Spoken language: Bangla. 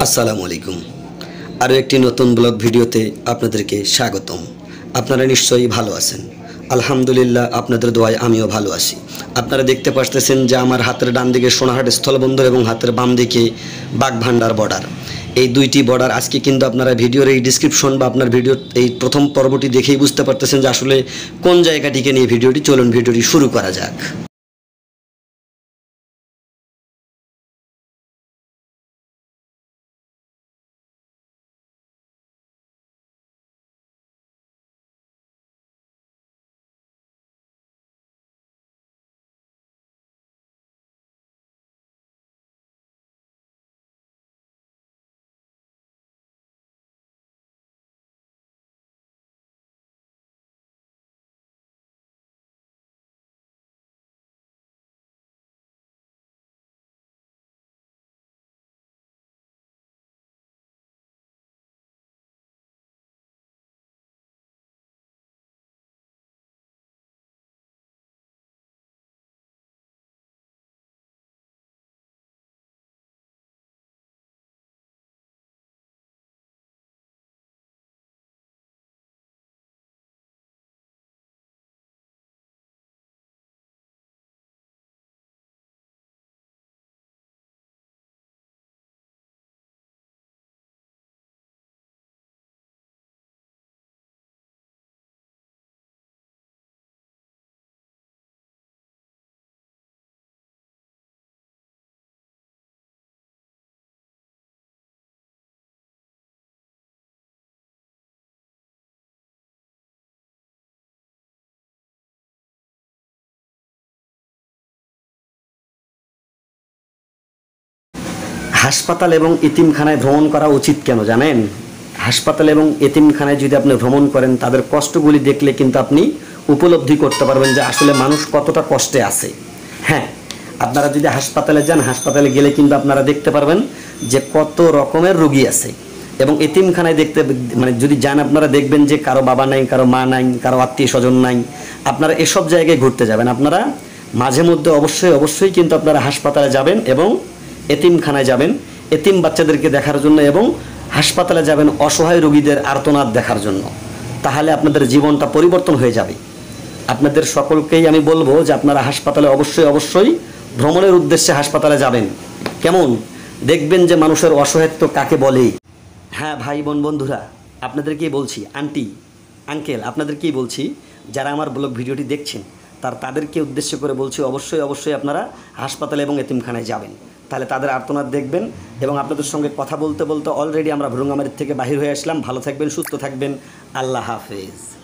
আসসালামু আলাইকুম। আরও একটি নতুন ব্লগ ভিডিওতে আপনাদেরকে স্বাগতম। আপনারা নিশ্চয়ই ভালো আছেন। আলহামদুলিল্লাহ, আপনাদের দোয়ায় আমিও ভালো আছি। আপনারা দেখতে পাচ্ছেন যে আমার হাতের ডান দিকে সোনাহাট স্থলবন্দর এবং হাতের বাম দিকে বাগভান্ডার বর্ডার। এই দুইটি বর্ডার আজকে কিন্তু আপনারা ভিডিওর এই ডিসক্রিপশন বা আপনার ভিডিও এই প্রথম পর্বটি দেখেই বুঝতে পারতেছেন যে আসলে কোন জায়গাটিকে নিয়ে ভিডিওটি। চলুন ভিডিওটি শুরু করা যাক। হাসপাতাল এবং এতিমখানায় ভ্রমণ করা উচিত কেন জানেন? হাসপাতাল এবং এতিমখানায় যদি আপনি ভ্রমণ করেন, তাদের কষ্টগুলি দেখলে কিন্তু আপনি উপলব্ধি করতে পারবেন যে আসলে মানুষ কতটা কষ্টে আছে। হ্যাঁ, আপনারা যদি হাসপাতালে যান, হাসপাতালে গেলে কিন্তু আপনারা দেখতে পারবেন যে কত রকমের রোগী আছে। এবং এতিমখানায় যদি যান, আপনারা দেখবেন যে কারো বাবা নাই, কারো মা নাই, কারো আত্মীয় স্বজন নাই। আপনারা এসব জায়গায় ঘুরতে যাবেন। আপনারা মাঝে মধ্যে অবশ্যই কিন্তু আপনারা হাসপাতালে যাবেন এবং এতিমখানায় যাবেন এতিম বাচ্চাদেরকে দেখার জন্য, এবং হাসপাতালে যাবেন অসহায় রোগীদের আর্তনাদ দেখার জন্য। তাহলে আপনাদের জীবনটা পরিবর্তন হয়ে যাবে। আপনাদের সকলকেই আমি বলবো যে আপনারা হাসপাতালে অবশ্যই ভ্রমণের উদ্দেশ্যে হাসপাতালে যাবেন। কেমন দেখবেন যে মানুষের অসহায়ত্ব কাকে বলে। হ্যাঁ ভাই বোন বন্ধুরা, আপনাদেরকেই বলছি, আন্টি আঙ্কেল আপনাদেরকেই বলছি, যারা আমার ব্লগ ভিডিওটি দেখছেন তাদেরকে উদ্দেশ্য করে বলছি, অবশ্যই আপনারা হাসপাতালে এবং এতিমখানায় যাবেন। তাহলে তাদের আর্তনাদ দেখবেন। এবং আপনাদের সঙ্গে কথা বলতে অলরেডি আমরা ভ্রুঙ্গামারি থেকে বাহির হয়ে আসলাম। ভালো থাকবেন, সুস্থ থাকবেন। আল্লাহ হাফেজ।